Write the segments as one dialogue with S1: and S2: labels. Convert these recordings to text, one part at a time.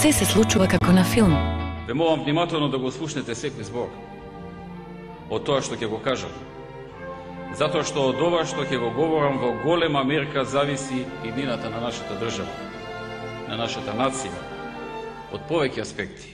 S1: Се случува како на филм.
S2: Ве молам внимателно да го слушнете секој збор од тоа што ќе го кажам. Затоа што од ова што ќе го говорам во голема мерка зависи иднината на нашата држава, на нашата нација, од повеќе аспекти.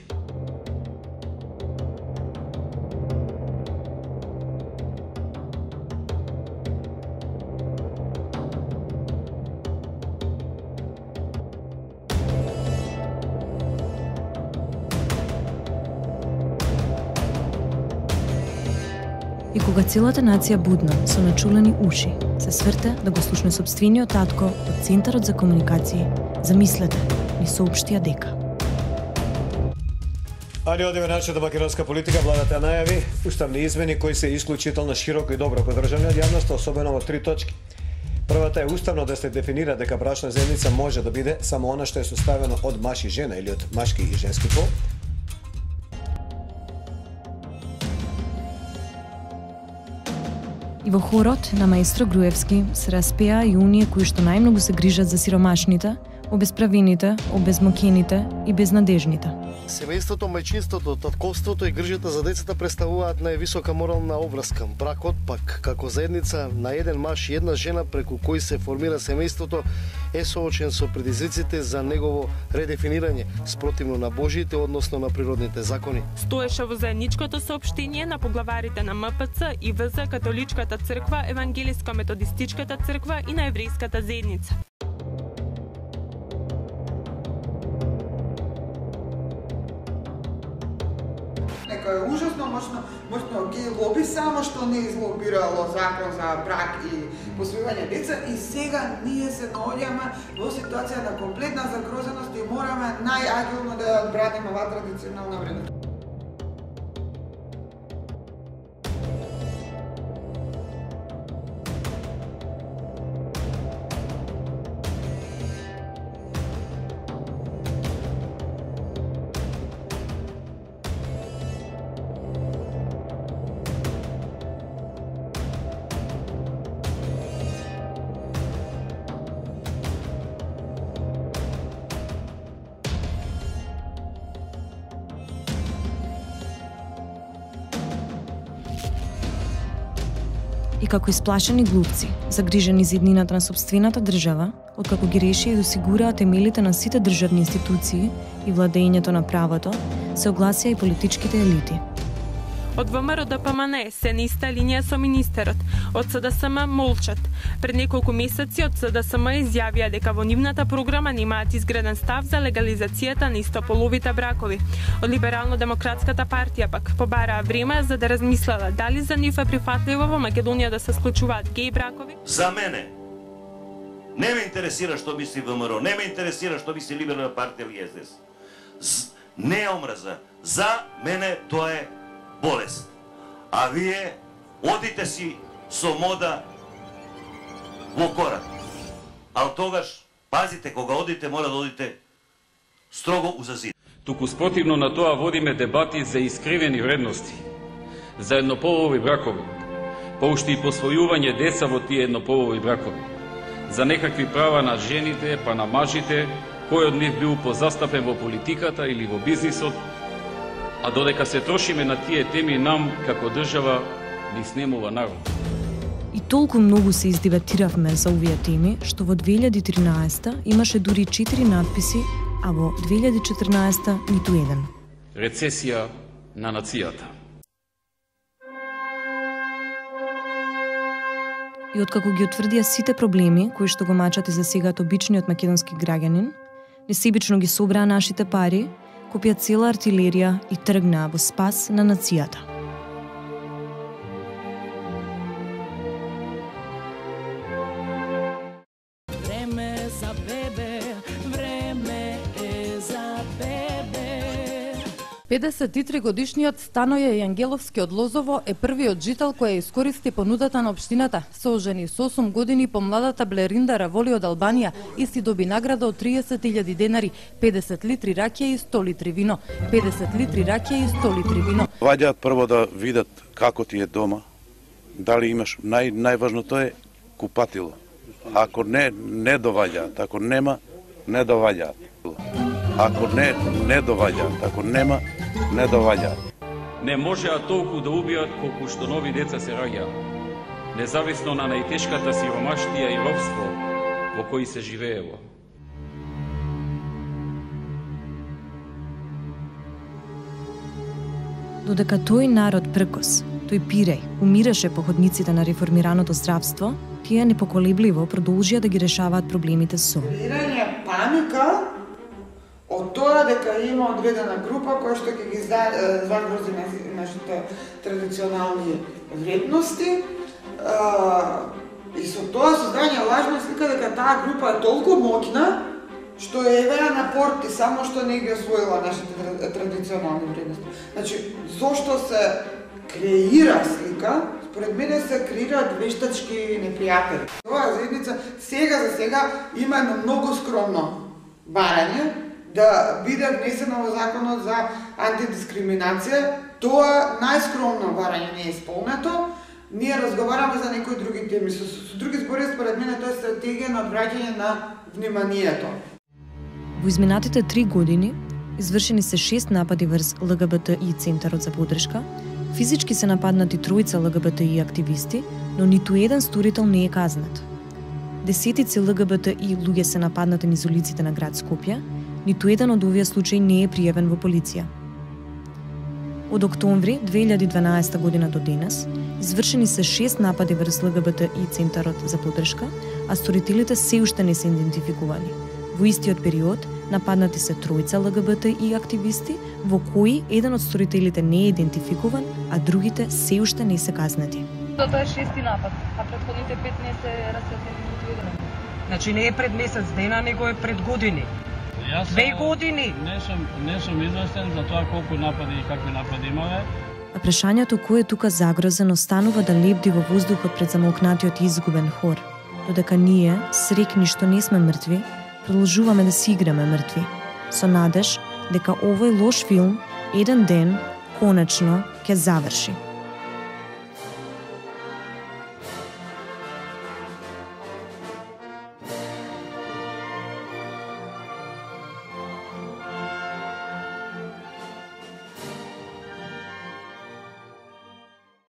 S3: И кога целата нација будна, со начулени уши, се сврте да го слушне сопствениот татко од Центарот за комуникации, замислете, ни соопштија дека.
S4: Али одиме нашата македонска политика, владата најави уставни измени кои се исклучително широко и добро поддржани од јавноста, особено во 3 точки. Првата е уставно да се дефинира дека брачна заедница може да биде само она што е составено од маж и жена или од машки и женски пол.
S3: И во хорот на маестро Груевски се распеа и оние кои што најмногу се грижат за сиромашните, обезправените, обезмокените и безнадежните.
S5: Семејството, мајчинството, татковството и грижата за децата представуваат највисока морална обврска. Бракот пак, како заедница на еден маж и една жена преку кој се формира семејството, е соочен со предизвиците за негово редефинирање, спротивно на Божиите, односно на природните закони.
S6: Стоеше во заедничкото соопштение на поглаварите на МПЦ и ВЗ, Католичката црква, Евангелиско-методистичката црква и на еврејската заедница.
S7: Некој е ужасно моćno геј лоби, само што не излобирало закон за брак и посвојување деца, и сега ние се наоѓаме во ситуација на комплетна загрозеност и мораме најагилно да ја одбраниме оваа традиционална вредност.
S3: И како исплашени глупци, загрижени за иднината на сопствената држава, откако ги решија да осигураат темелите на сите државни институции и владењето на правото, се огласија и политичките елити.
S6: Од ВМРО ДПМН се на иста линија со министерот, од СДСМ молчат. Пред неколку месеци од СДСМ изјавија дека во нивната програма немаат изграден став за легализацијата на истополовите бракови. Од Либерално-демократската партија пак побараа време за да размислела дали за нив е прифатливо во Македонија да се склучуваат геј бракови.
S8: За мене не ме интересира што мисли ВМРО, не ме интересира што мисли Либерална партија или СДС. Не е омраза. За мене тоа е болест. А вие одите си со мода во корак. А тогаш, пазите, кога одите, мора да одите строго уза зид.
S2: Туку спротивно на тоа водиме дебати за искривени вредности, за еднополови бракови, па уште и посвојување деца во тие еднополови бракови, за некакви права на жените, па на мажите, кој од нив бил позастапен во политиката или во бизнисот, а додека се трошиме на тие теми, нам, како држава, ни снемува народ.
S3: И толку многу се издебатиравме за овие теми, што во 2013 имаше дури 4 надписи, а во 2014 ниту еден.
S2: Рецесија на нацијата.
S3: И откако ги утврдија сите проблеми кои што го мачат и засегаат обичниот македонски граѓанин, несебично ги собраа нашите пари, купија цела артилерија и тргнаа во спас на нацијата.
S9: Време за бебе, време е за бебе. 53-годишниот Станоје Јангеловски од Лозово е првиот жител кој искористи понудата на општината. Се ожени со 8 години помладата Блеринда Раволи од Албанија и си доби награда од 30.000 денари, 50 литри ракија и 100 литри вино. 50 литри ракија и 100 литри вино.
S10: Ваѓаат прво да видат како ти е дома, дали имаш, најважното е купатило. Ако не доваѓаат, ако нема, не доваѓаат. Ако не доваѓаат, ако нема, не доваѓаат.
S2: Не можеа толку да убијат колку што нови деца се раѓаат, независно на најтешката сиромаштија и робство во кои се живеело.
S3: Додека тој народ пркос, тој пиреј, умираше по ходниците на реформираното здравство, тие непоколебливо продолжија да ги решаваат проблемите со
S7: Креирање паника од тоа дека има одредена група која што ќе ги загрози нашите традиционални вредности и со тоа создање лажна слика дека таа група е толку моќна што е евеа на порти само што не ги освоила нашите традиционални вредности. Значи, зошто се креира слика, според мене се креираат вештачки непријатели. Оваа заедница сега за сега има едно многу скромно барање да биде внесено во законот за антидискриминација. Тоа најскромно барање не е исполнето. Ние разговараме за некои други теми. Со други збори, според мене, тоа е стратегија на одвраќање на вниманието.
S3: Во изминатите 3 години извршени се 6 напади врз ЛГБТИ Центарот за поддршка, физички се нападнати 3 ЛГБТИ активисти, но ниту еден сторител не е казнет. Десетици ЛГБТИ луѓе се нападнати низ улиците на град Скопје, ниту еден од овие случаи не е пријавен во полиција. Од октомври 2012 година до денес извршени се 6 напади врз ЛГБТИ Центарот за поддршка, а сторителите се уште не се идентификувани. Во истиот период нападнати се 3 ЛГБТИ активисти, во кои еден од сторителите не е идентификуван, а другите се уште не се казнети.
S1: Тоа е 6-ти напад, а претходните 5 не се расветлени ниту еден.
S11: Значи не е пред месец дена, него е пред години. 2 години.
S12: Не сум известен за тоа колку напади и какви напади имале.
S3: А прашањето кој е тука загрозен останува да лебди во воздухот пред замолкнатиот и изгубен хор. Додека ние, срекни што не сме мртви, продолжуваме да си играме мртви, со надеж дека овој лош филм еден ден, конечно, ќе заврши.